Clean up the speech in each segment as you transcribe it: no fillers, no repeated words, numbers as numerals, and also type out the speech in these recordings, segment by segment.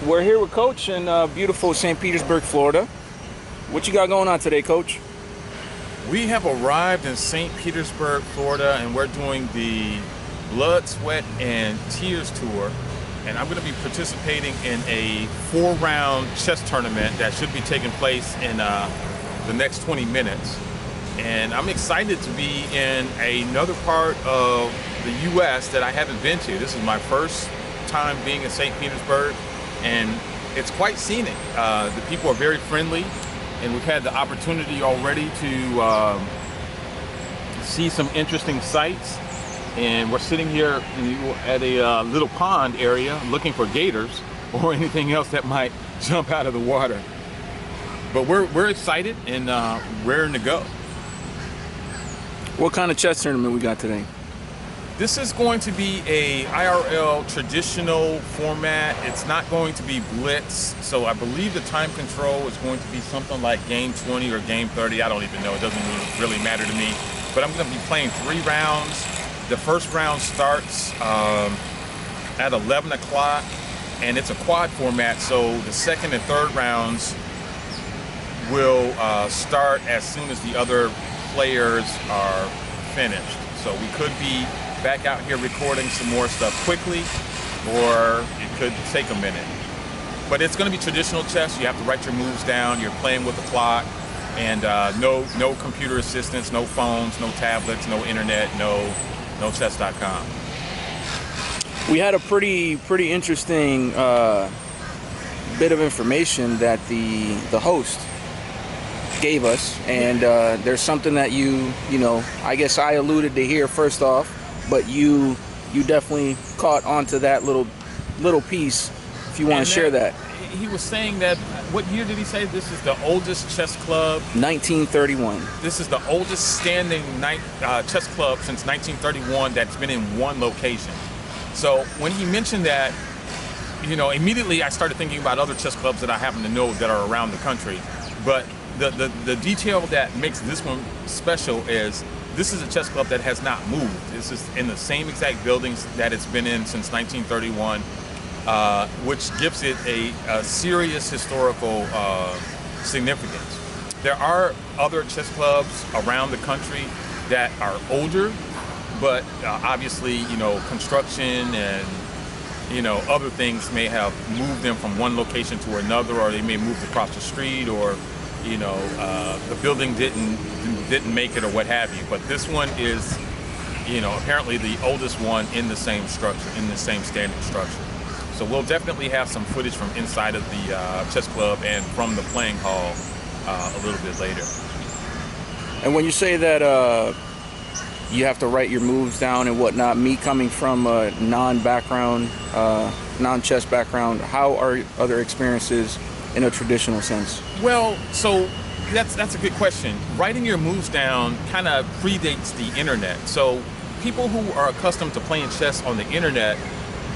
We're here with Coach in beautiful St. Petersburg, Florida. What you got going on today, Coach? We have arrived in St. Petersburg, Florida, and we're doing the Blood, Sweat, and Tears tour. And I'm going to be participating in a 4-round chess tournament that should be taking place in the next 20 minutes. And I'm excited to be in another part of the U.S. that I haven't been to. This is my first time being in St. Petersburg, and it's quite scenic. The people are very friendly, and we've had the opportunity already to see some interesting sights. And we're sitting here at a little pond area looking for gators or anything else that might jump out of the water. But we're excited and raring to go. What kind of chess tournament we got today? This is going to be a IRL traditional format. It's not going to be blitz, so I believe the time control is going to be something like game 20 or game 30. I don't even know. It doesn't really matter to me. But I'm going to be playing 3 rounds. The first round starts at 11 o'clock, and it's a quad format, so the second and third rounds will start as soon as the other players are finished. So we could be back out here recording some more stuff quickly, or it could take a minute. But it's going to be traditional chess. You have to write your moves down. You're playing with the clock, and no computer assistance, no phones, no tablets, no internet, no chess.com. We had a pretty interesting bit of information that the host gave us, and there's something that you know, I guess I alluded to here first off, but you definitely caught onto that little piece. If you want to share that. He was saying that, what year did he say? This is the oldest chess club? 1931. This is the oldest standing chess club since 1931 that's been in one location. So when he mentioned that, you know, immediately I started thinking about other chess clubs that I happen to know that are around the country. But the detail that makes this one special is this is a chess club that has not moved. This is in the same exact buildings that it's been in since 1931. Which gives it a serious historical significance. There are other chess clubs around the country that are older, but obviously, you know, construction and, you know, other things may have moved them from one location to another, or they may move across the street, or, you know, the building didn't make it, or what have you. But this one is, you know, apparently the oldest one in the same structure, in the same standing structure. So we'll definitely have some footage from inside of the chess club and from the playing hall a little bit later. And when you say that you have to write your moves down and whatnot, me coming from a non-background, non-chess background, how are other experiences in a traditional sense? Well, so that's a good question. Writing your moves down kind of predates the internet. So people who are accustomed to playing chess on the internet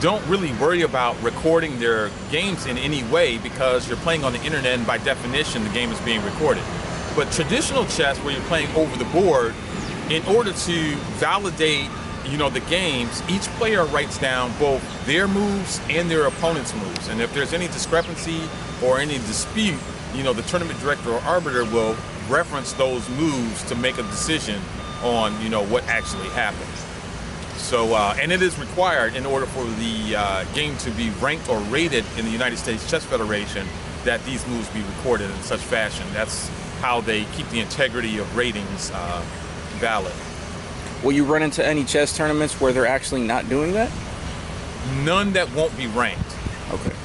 don't really worry about recording their games in any way, because you're playing on the internet, and by definition the game is being recorded. But traditional chess, where you're playing over the board, in order to validate, you know, the games, each player writes down both their moves and their opponent's moves. And if there's any discrepancy or any dispute, you know, the tournament director or arbiter will reference those moves to make a decision on, you know, what actually happened. So, and it is required in order for the game to be ranked or rated in the United States Chess Federation that these moves be recorded in such fashion. That's how they keep the integrity of ratings valid. Will you run into any chess tournaments where they're actually not doing that? None that won't be ranked. Okay.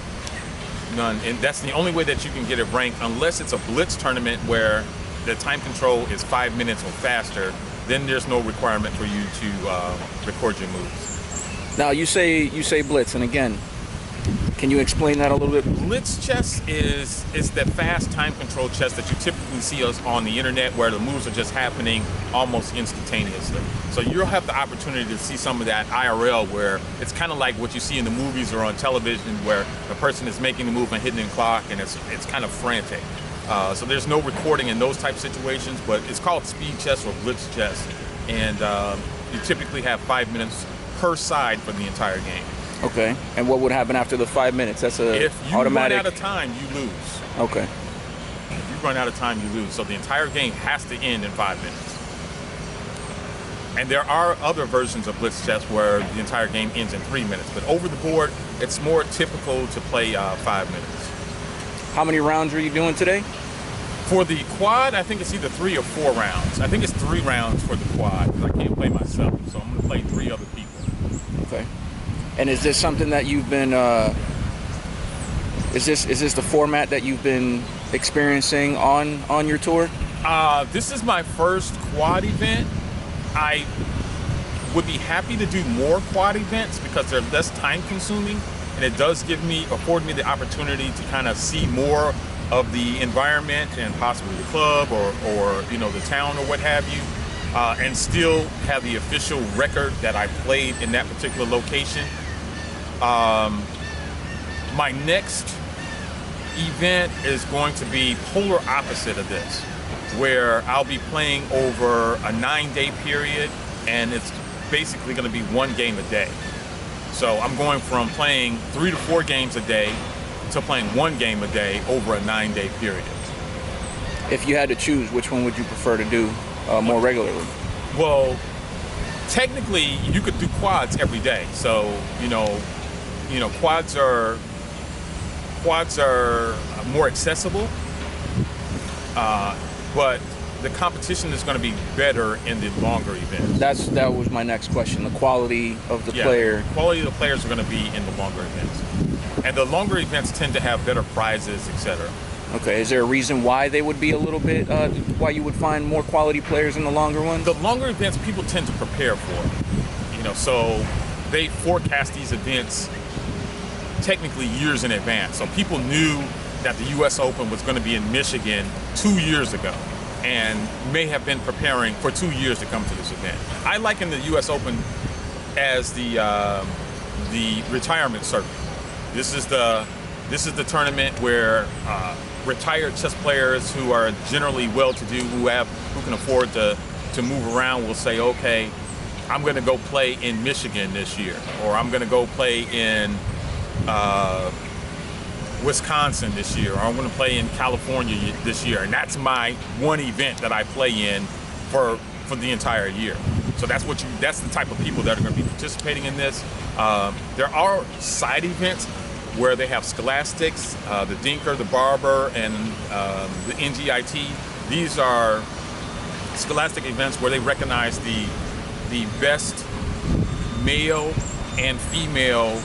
None, and that's the only way that you can get it ranked, unless it's a blitz tournament where the time control is 5 minutes or faster. Then there's no requirement for you to record your moves. Now you say blitz, and again, can you explain that a little bit? Blitz chess is the fast time control chess that you typically see us on the internet, where the moves are just happening almost instantaneously. So you'll have the opportunity to see some of that IRL, where it's kind of like what you see in the movies or on television, where the person is making the move and hitting the clock, and it's kind of frantic. So there's no recording in those type situations, but it's called speed chess or blitz chess, and you typically have 5 minutes per side for the entire game. Okay. And what would happen after the 5 minutes? That's a If you automatic. run out of time, you lose. Okay. If you run out of time, you lose. So the entire game has to end in 5 minutes. And there are other versions of blitz chess where the entire game ends in 3 minutes. But over the board, it's more typical to play 5 minutes. How many rounds are you doing today? For the quad, I think it's either 3 or 4 rounds. I think it's 3 rounds for the quad because I can't play myself. So I'm going to play 3 other people. Okay. And is this something that you've been? Is this the format that you've been experiencing on your tour? This is my first quad event. I would be happy to do more quad events because they're less time consuming, and it does afford me the opportunity to kind of see more of the environment and possibly the club or the town or what have you, and still have the official record that I played in that particular location. My next event is going to be polar opposite of this, where I'll be playing over a 9-day period, and it's basically going to be 1 game a day. So I'm going from playing 3 to 4 games a day to playing 1 game a day over a 9-day period. If you had to choose, which one would you prefer to do more regularly? Well, technically, you could do quads every day. So quads are more accessible. But the competition is going to be better in the longer events. That was my next question. The quality of the player. The quality of the players are going to be in the longer events. And the longer events tend to have better prizes, etc. Okay. Is there a reason why they would be a little bit, why you would find more quality players in the longer ones? The longer events people tend to prepare for. So they forecast these events technically years in advance. So people knew that the U.S. Open was going to be in Michigan 2 years ago and may have been preparing for 2 years to come to this event. I liken the U.S. Open as the retirement circuit. This is the tournament where retired chess players who are generally well-to-do, who can afford to move around, will say, okay, I'm going to go play in Michigan this year, or I'm going to go play in Wisconsin this year, or I'm going to play in California this year, and that's my one event that I play in for the entire year. So that's the type of people that are going to be participating in this. There are side events where they have scholastics, the Dinker, the Barber, and the NGIT. These are scholastic events where they recognize the best male and female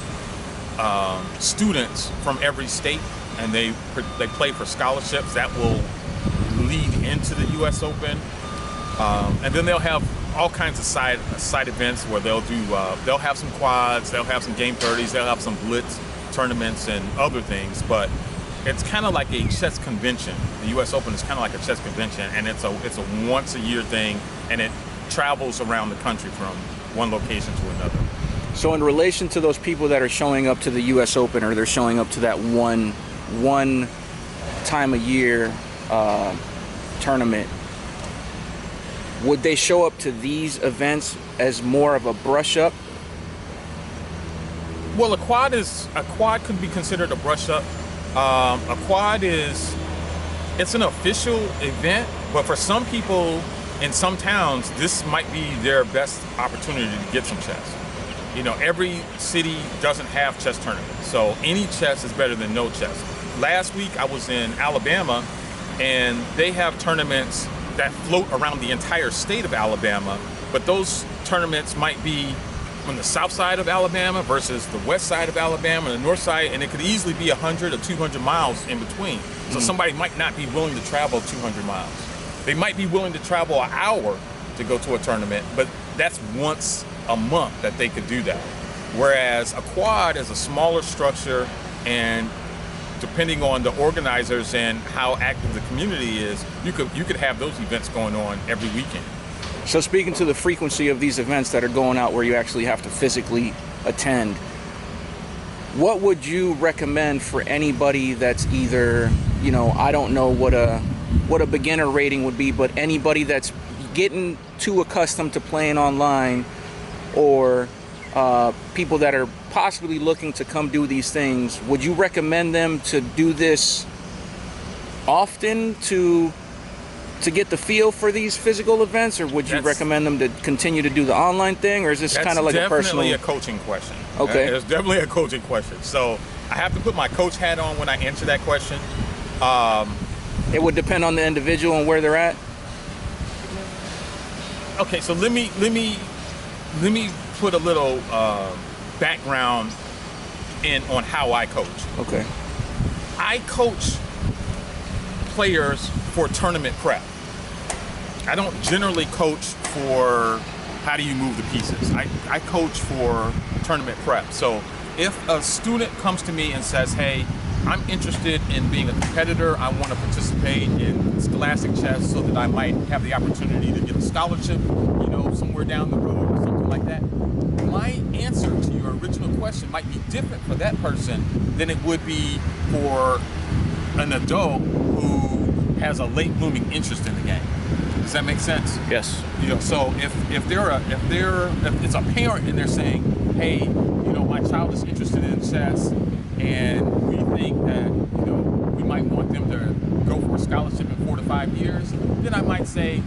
students from every state, and they play for scholarships that will lead into the U.S. Open. And then they'll have all kinds of side events where they'll have some quads, they'll have some game 30s, they'll have some blitz tournaments and other things. But it's kind of like a chess convention. The U.S. Open is kind of like a chess convention, and it's a once a year thing, and it travels around the country from one location to another. So in relation to those people that are showing up to the U.S. Open, or they're showing up to that one time a year tournament, would they show up to these events as more of a brush up? Well, a quad could be considered a brush up. A quad it's an official event, but for some people in some towns, this might be their best opportunity to get some chess. Every city doesn't have chess tournaments, so any chess is better than no chess. Last week I was in Alabama, and they have tournaments that float around the entire state of Alabama, but those tournaments might be on the south side of Alabama versus the west side of Alabama, the north side, and it could easily be 100 or 200 miles in between. So somebody might not be willing to travel 200 miles. They might be willing to travel an hour to go to a tournament, but that's once a month that they could do that. Whereas a quad is a smaller structure, and depending on the organizers and how active the community is, you could have those events going on every weekend. So speaking to the frequency of these events that are going out where you actually have to physically attend, what would you recommend for anybody that's either, I don't know what a beginner rating would be, but anybody that's getting too accustomed to playing online, or people that are possibly looking to come do these things, would you recommend them to do this often to get the feel for these physical events, or would you recommend them to continue to do the online thing, or is this kind of like a personal? Definitely a coaching question. Okay. It's definitely a coaching question. So I have to put my coach hat on when I answer that question. It would depend on the individual and where they're at. Okay, so let me put a little background in on how I coach. Okay. I coach players for tournament prep. I don't generally coach for how do you move the pieces. I coach for tournament prep. So if a student comes to me and says, hey, I'm interested in being a competitor, I want to participate in scholastic chess so that I might have the opportunity to get a scholarship, somewhere down the road or something like that, my answer to your original question might be different for that person than it would be for an adult who has a late blooming interest in the game. Does that make sense? Yes. So if it's a parent and they're saying, hey, my child is interested in chess and we think that we might want them to go for a scholarship in 4 to 5 years, then I might say,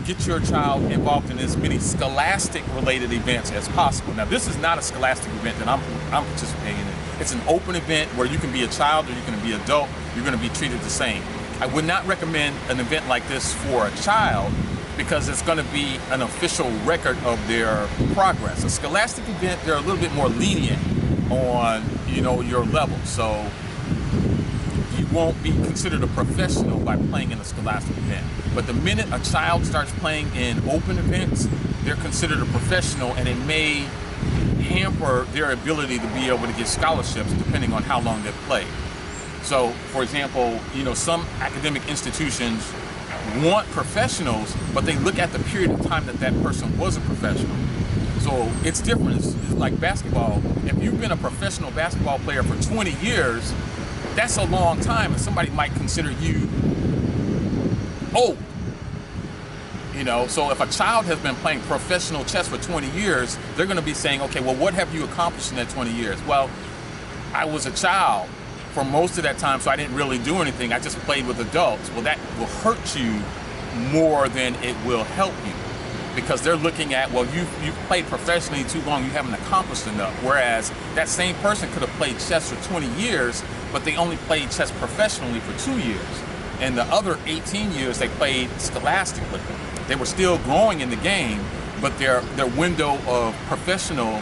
get your child involved in as many scholastic related events as possible. Now, this is not a scholastic event that I'm participating in. It's an open event where you can be a child or you can be adult. You're going to be treated the same. I would not recommend an event like this for a child because it's going to be an official record of their progress. A scholastic event, they're a little bit more lenient on, your level. So you won't be considered a professional by playing in a scholastic event. But the minute a child starts playing in open events, they're considered a professional, and it may hamper their ability to be able to get scholarships depending on how long they've played. So, for example, some academic institutions want professionals, but they look at the period of time that person was a professional. So it's different. It's like basketball. If you've been a professional basketball player for 20 years, that's a long time, and somebody might consider you old. So if a child has been playing professional chess for 20 years, they're going to be saying, okay, well, what have you accomplished in that 20 years? Well, I was a child for most of that time, so I didn't really do anything. I just played with adults. Well, that will hurt you more than it will help you, because they're looking at, well, you've played professionally too long, you haven't accomplished enough. Whereas that same person could have played chess for 20 years, but they only played chess professionally for 2 years. And the other 18 years they played scholastically. They were still growing in the game, but their window of professional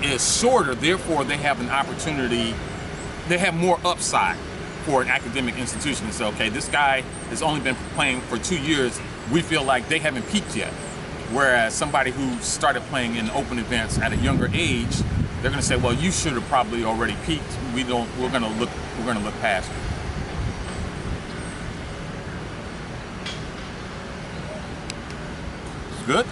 is shorter, therefore they have an opportunity, they have more upside for an academic institution to say, okay, this guy has only been playing for 2 years, we feel like they haven't peaked yet. Whereas somebody who started playing in open events at a younger age, they're going to say, well, you should have probably already peaked. We're going to look past you. Good?